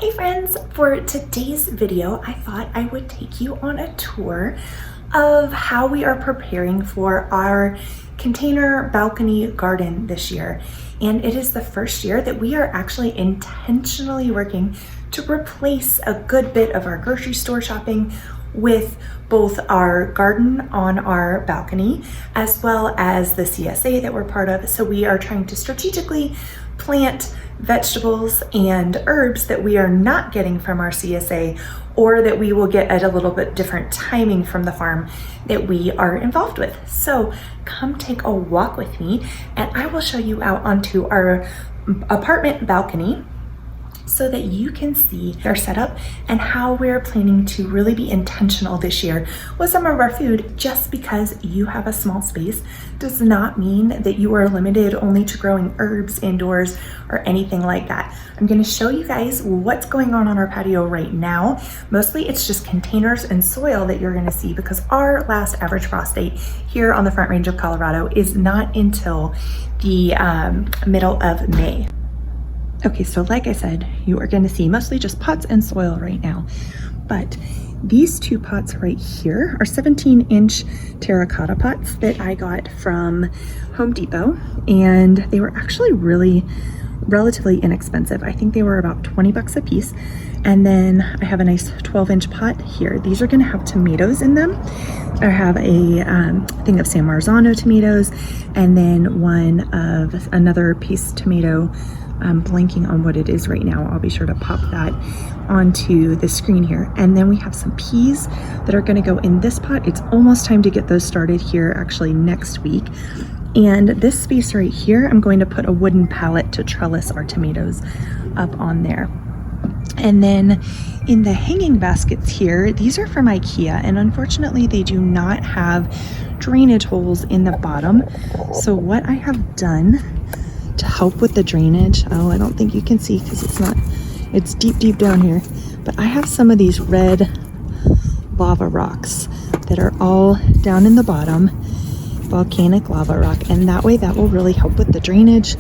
Hey friends, for today's video, I thought I would take you on a tour of how we are preparing for our container balcony garden this year. And it is the first year that we are actually intentionally working to replace a good bit of our grocery store shopping with both our garden on our balcony as well as the CSA that we're part of. So we are trying to strategically plant vegetables and herbs that we are not getting from our CSA, or that we will get at a little bit different timing from the farm that we are involved with. So come take a walk with me and I will show you out onto our apartment balcony so that you can see our setup and how we're planning to really be intentional this year with some of our food. Just because you have a small space does not mean that you are limited only to growing herbs indoors or anything like that. I'm going to show you guys what's going on our patio right now. Mostly it's just containers and soil that you're going to see, because our last average frost date here on the Front Range of Colorado is not until the middle of May. Okay, so like I said, you are going to see mostly just pots and soil right now, but these two pots right here are 17-inch terracotta pots that I got from Home Depot, and they were actually relatively inexpensive. I think they were about 20 bucks a piece. And then I have a nice 12-inch pot here. These are going to have tomatoes in them. I have a thing of San Marzano tomatoes, and then one of another piece tomato. I'm blanking on what it is right now. I'll be sure to pop that onto the screen here. And then we have some peas that are going to go in this pot. It's almost time to get those started here actually next week. And this space right here, I'm going to put a wooden pallet to trellis our tomatoes up on there. And then in the hanging baskets here, these are from IKEA, and unfortunately they do not have drainage holes in the bottom. So what I have done to help with the drainage, I don't think you can see because it's deep down here, but I have some of these red lava rocks that are all down in the bottom, volcanic lava rock, and that way that will really help with the drainage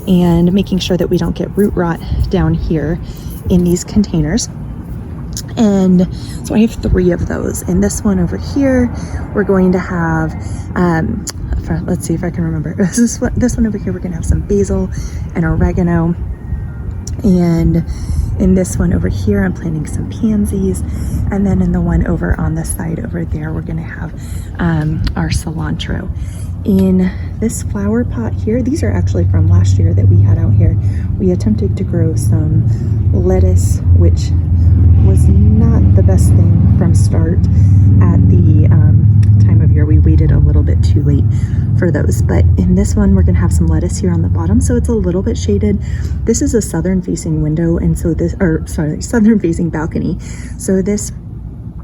and making sure that we don't get root rot down here in these containers. And so I have 3 of those. And this one over here, we're going to have let's see if I can remember. This one over here, we're gonna have some basil and oregano. And in this one over here, I'm planting some pansies. And then in the one over on the side over there, we're gonna have our cilantro. In this flower pot here, these are actually from last year that we had out here. We attempted to grow some lettuce, which was not the best thing from start at the time of year. We waited a little bit too late for those, but in this one we're gonna have some lettuce here on the bottom, so it's a little bit shaded. This is a southern facing window, and so southern facing balcony, so this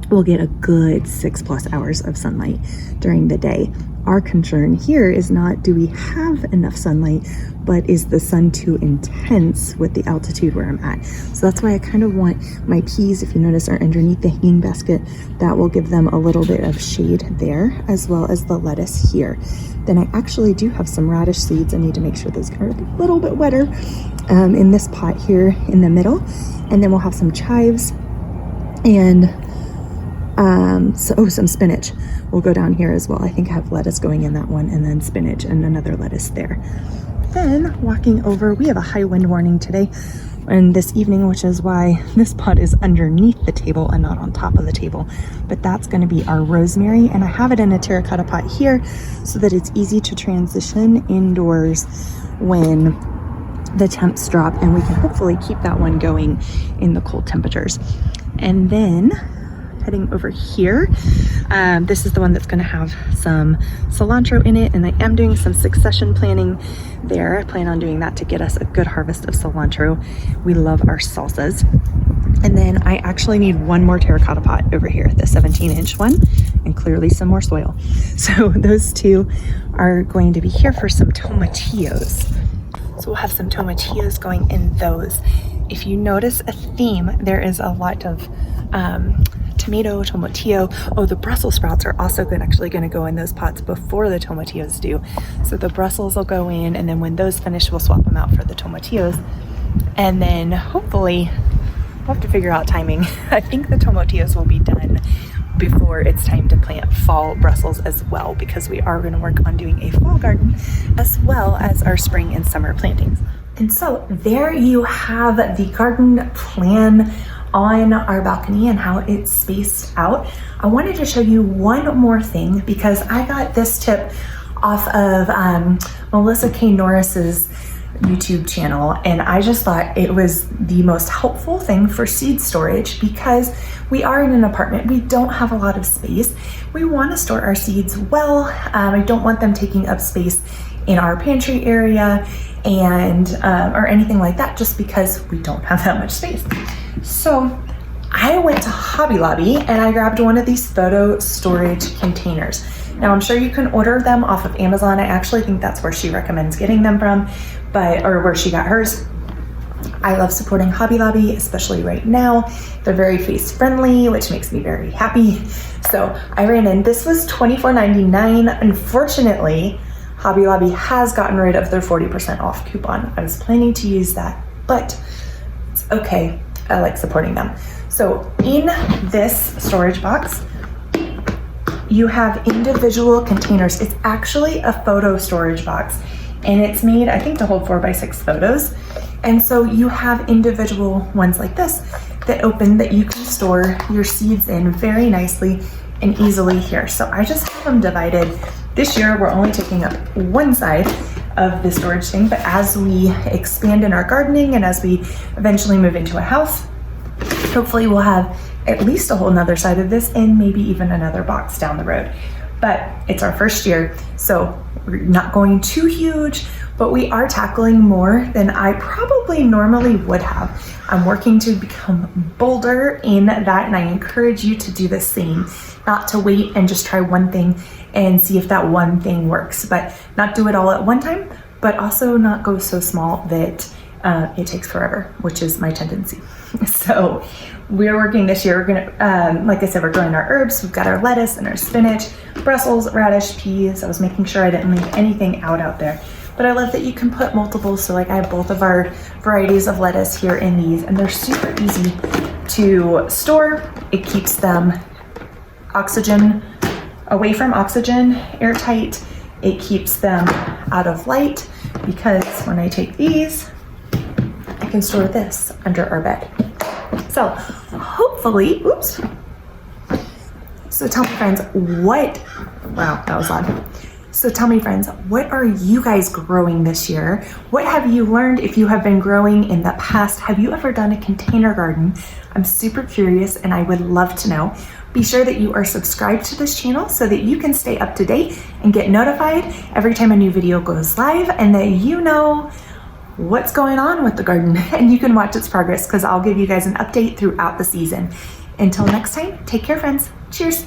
will get a good 6+ hours of sunlight during the day. Our concern here is not do we have enough sunlight, but is the sun too intense with the altitude where I'm at. So that's why I kind of want my peas, if you notice, are underneath the hanging basket. That will give them a little bit of shade there, as well as the lettuce here. Then I actually do have some radish seeds. I need to make sure those are a little bit wetter in this pot here in the middle. And then we'll have some chives and some spinach will go down here as well. I think I have lettuce going in that one, and then spinach and another lettuce there. Then walking over, we have a high wind warning today and this evening, which is why this pot is underneath the table and not on top of the table. But that's going to be our rosemary, and I have it in a terracotta pot here so that it's easy to transition indoors when the temps drop, and we can hopefully keep that one going in the cold temperatures. And then heading over here, this is the one that's going to have some cilantro in it, and I am doing some succession planting there. I plan on doing that to get us a good harvest of cilantro. We love our salsas. And then I actually need one more terracotta pot over here, the 17-inch one, and clearly some more soil. So those two are going to be here for some tomatillos. So we'll have some tomatillos going in those. If you notice a theme, there is a lot of tomatillo. Oh, the Brussels sprouts are also actually going to go in those pots before the tomatillos do. So the Brussels will go in, and then when those finish, we'll swap them out for the tomatillos. And then hopefully We'll have to figure out timing. I think the tomatillos will be done before it's time to plant fall Brussels as well, because we are going to work on doing a fall garden as well as our spring and summer plantings. And so there you have the garden plan on our balcony and how it's spaced out. I wanted to show you one more thing because I got this tip off of Melissa K. Norris's YouTube channel, and I just thought it was the most helpful thing for seed storage because we are in an apartment. We don't have a lot of space. We want to store our seeds well. I don't want them taking up space in our pantry area and or anything like that, just because we don't have that much space. So I went to Hobby Lobby and I grabbed one of these photo storage containers. Now I'm sure you can order them off of Amazon. I actually think that's where she recommends getting them from, or where she got hers. I love supporting Hobby Lobby, especially right now. They're very face friendly, which makes me very happy. So I ran in, this was $24.99. Unfortunately, Hobby Lobby has gotten rid of their 40% off coupon. I was planning to use that, but it's okay. I like supporting them. So in this storage box, you have individual containers. It's actually a photo storage box, and it's made, I think, to hold 4x6 photos. And so you have individual ones like this that open, that you can store your seeds in very nicely and easily here. So I just have them divided. This year, we're only taking up one side of the storage thing, but as we expand in our gardening and as we eventually move into a house, hopefully we'll have at least a whole nother side of this and maybe even another box down the road. But it's our first year, so we're not going too huge, but we are tackling more than I probably normally would have. I'm working to become bolder in that, and I encourage you to do the same. Not to wait and just try one thing and see if that one thing works, but not do it all at one time, but also not go so small that it takes forever, which is my tendency. So we're working this year. We're gonna, like I said, we're growing our herbs. We've got our lettuce and our spinach, Brussels, radish, peas. I was making sure I didn't leave anything out there. But I love that you can put multiples. So like I have both of our varieties of lettuce here in these, and they're super easy to store. It keeps them away from oxygen, airtight. It keeps them out of light, because when I take these, I can store this under our bed. So hopefully, oops. So tell me, friends, wow, that was loud. So tell me, friends, what are you guys growing this year? What have you learned if you have been growing in the past? Have you ever done a container garden? I'm super curious and I would love to know. Be sure that you are subscribed to this channel so that you can stay up to date and get notified every time a new video goes live, and that you know what's going on with the garden and you can watch its progress, because I'll give you guys an update throughout the season. Until next time, take care, friends. Cheers.